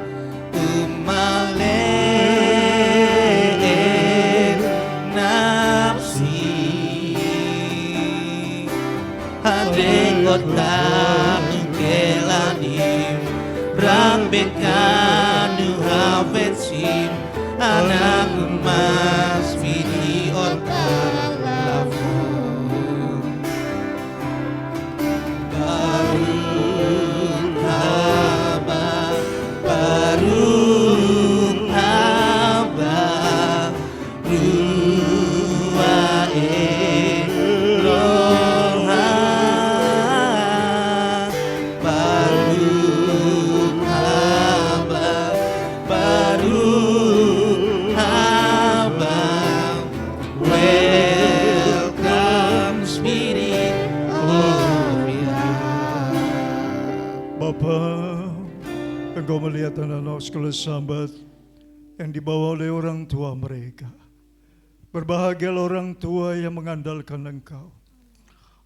Umale nafsi Hadre kota nukeladim Rabbeka nuhafetsim Anakku mas miniota Lavo Baru kabar Baru kabar Rua Elohim Baru kabar Baru kabar Welcome Spirit of Yah. Bapa, Engkau melihat anak-anak sekolah sambat yang dibawa oleh orang tua mereka. Berbahagialah orang tua yang mengandalkan Engkau.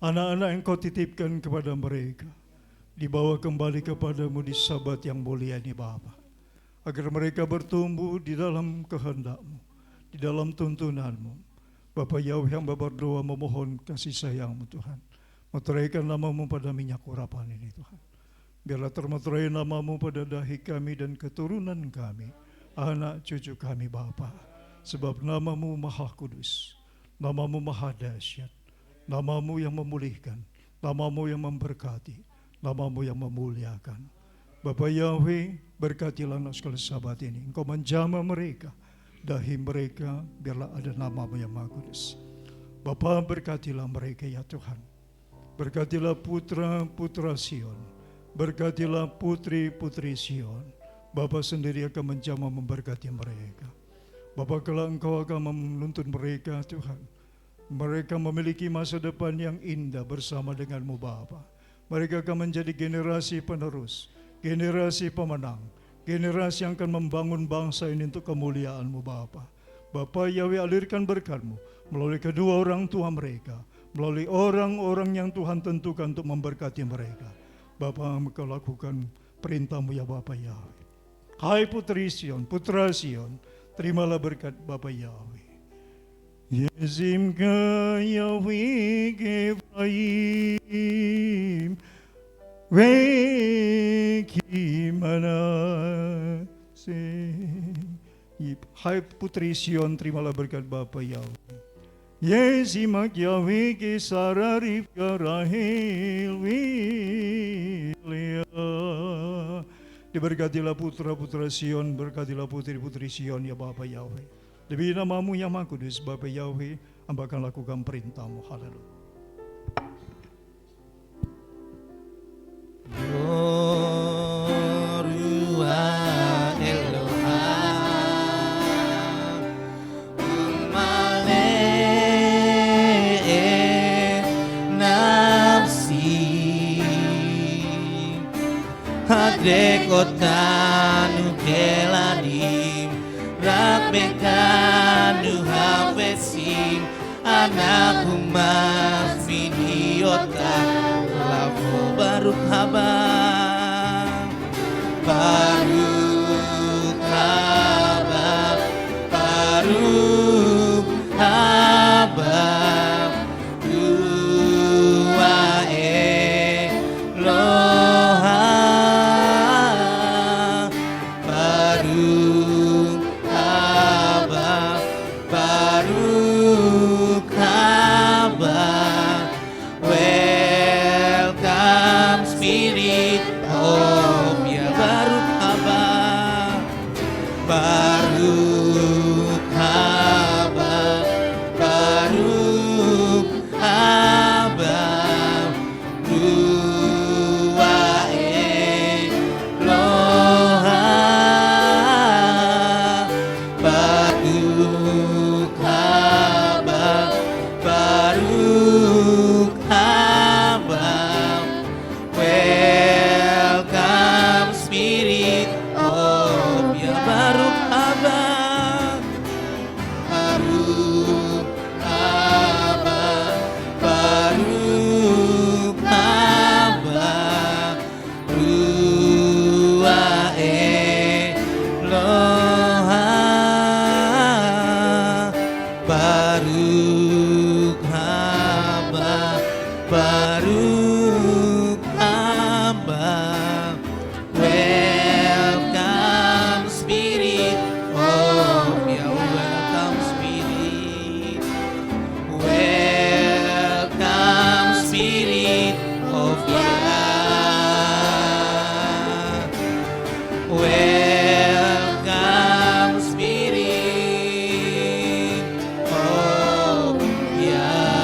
Anak-anak yang Kau titipkan kepada mereka dibawa kembali kepadamu di sabat yang mulia ini Bapa. Agar mereka bertumbuh di dalam kehendak-Mu, di dalam tuntunan-Mu. Bapa Yahweh yang berdoa memohon kasih sayang-Mu Tuhan. Meteraikan nama-Mu pada minyak urapan ini Tuhan. Biarlah termeterai nama-Mu pada dahi kami dan keturunan kami, anak cucu kami Bapa. Sebab nama-Mu maha kudus, nama-Mu maha dahsyat, nama-Mu yang memulihkan, nama-Mu yang memberkati, nama-Mu yang memuliakan. Bapa Yahweh, berkatilah anak sekolah sahabat ini. Engkau menjamah mereka, dahi mereka, biarlah ada nama-Mu yang maha kudus. Bapa, berkatilah mereka ya Tuhan. Berkatilah putra-putra Sion, berkatilah putri-putri Sion. Bapa sendiri akan menjamah memberkati mereka. Bapa, kelak Engkau akan menuntun mereka, Tuhan. Mereka memiliki masa depan yang indah bersama dengan-Mu, Bapa. Mereka akan menjadi generasi penerus, generasi pemenang, generasi yang akan membangun bangsa ini untuk kemuliaan-Mu, Bapa. Bapa Yahweh, alirkan berkat-Mu melalui kedua orang tua mereka, melalui orang-orang yang Tuhan tentukan untuk memberkati mereka. Bapa, Engkau lakukan perintah-Mu ya Bapa Yahweh. Hai putri Sion, putra Sion, terimalah berkat Bapa Yahweh. Yezimka Yahweh Ephraim, Weki Manase. Hai putri Sion, terimalah berkat Bapa Yahweh. Yezimak Yahweh Sarah Rivka Rahel Wilea. Diberkatilah putra-putra Sion, berkatilah putri-putri Sion ya Bapa Yahweh. Demi nama-Mu yang Maha Kudus, Bapa Yahweh, Hamba akan lakukan perintah-Mu. Haleluya. Gloria Elohim, Male nafsi, Hadekotanu keladim, Rabekanu havesim, Anakku mas videota, Lafu Baruk haba, Baruk haba, Baruk haba, Dua Eloha, Baruk haba, Baruk haba. Welcome Spirit of Ya Baruk haba, Baruk haba, Baruk haba, Dua Eloha, Baruk haba, Baruk haba. Welcome Spirit of Ya Baruk haba, Baruk haba, Baruk haba, Dua Eloha, Baruk haba, Baruk haba. Welcome Spirit of Yahweh, welcome Spirit, welcome Spirit of Yah, welcome Spirit of Yah.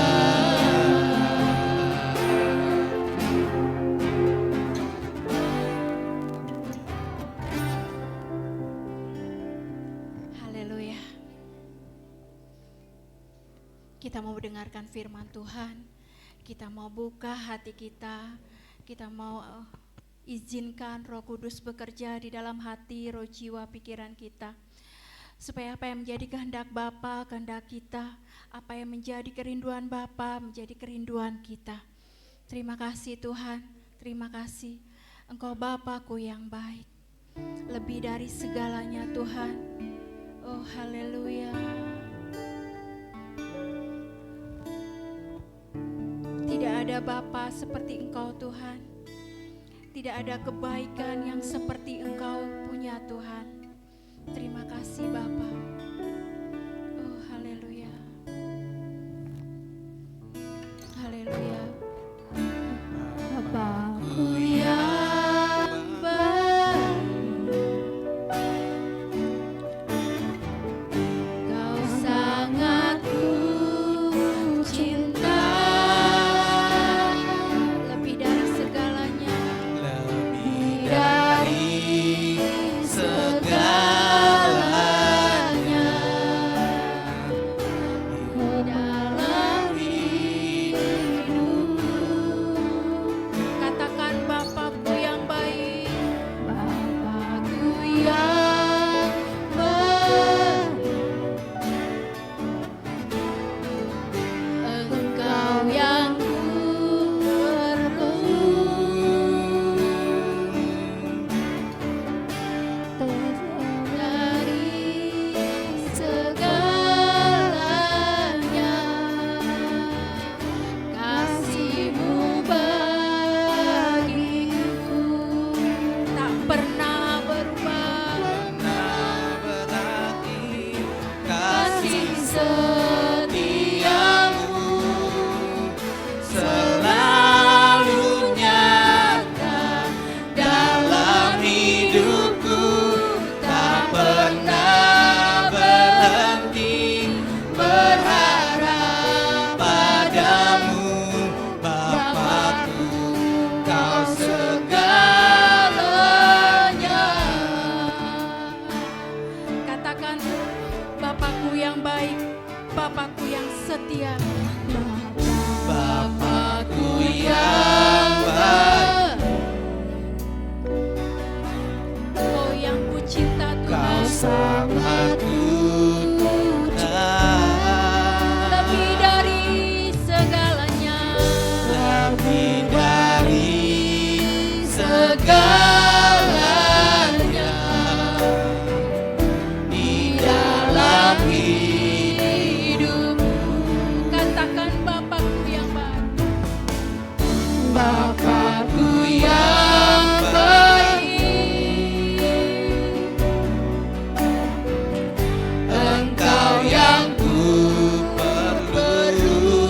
Haleluya. Kita mau mendengarkan firman Tuhan. Kita mau buka hati kita. Kita mau izinkan Roh Kudus bekerja di dalam hati, roh, jiwa, pikiran kita. Supaya apa yang menjadi kehendak Bapa, kehendak kita, apa yang menjadi kerinduan Bapa, menjadi kerinduan kita. Terima kasih Tuhan, terima kasih. Engkau Bapa-Ku yang baik. Lebih dari segalanya Tuhan. Oh haleluya. Tidak ada Bapa seperti Engkau Tuhan. Tidak ada kebaikan yang seperti Engkau punya Tuhan. Terima kasih Bapa. Oh haleluya. Haleluya. Bapakku Yang baik, Kau sangat ku cinta. Bapakku yang baik, Engkau yang ku perlu,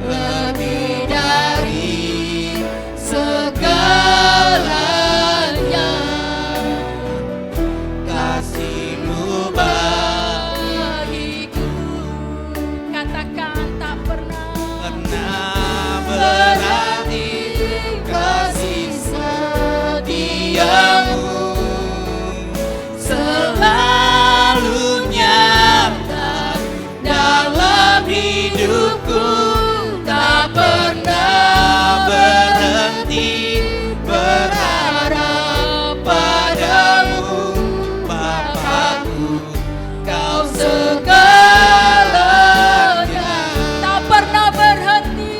lebih dari segalanya. Kasih-Mu bagiku. Katakan tak pernah pernah berakhir, Kasih setiamu selalu nyata dalam hidupku, tak pernah berhenti berharap padamu, Bapakku, Kau segalanya. tak pernah berhenti.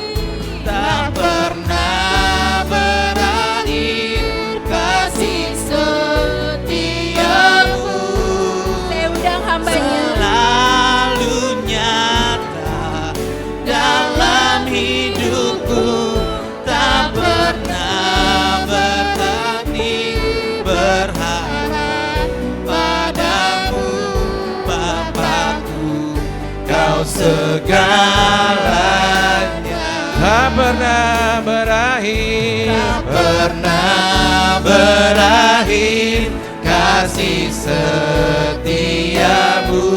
Tak pernah berakhir kasih setiamu, Saya undang hambanya. selalu nyata dalam hidupku, tak pernah berhenti berharap padamu, Bapakku, Kau segalanya. Tak pernah berakhir, Tak pernah berakhir kasih setiamu,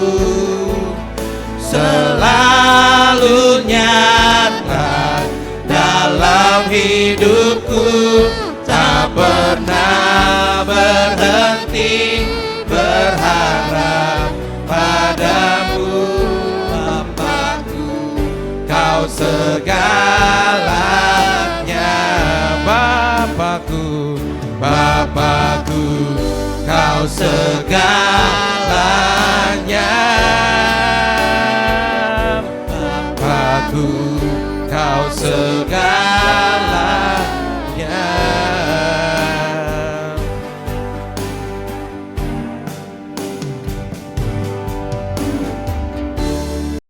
selalu nyata dalam hidupku, tak pernah berhenti berharap padamu, Bapakku, Kau segalanya. Bapakku, Bapakku, Kau segalanya. Bapakku, Kau segalanya.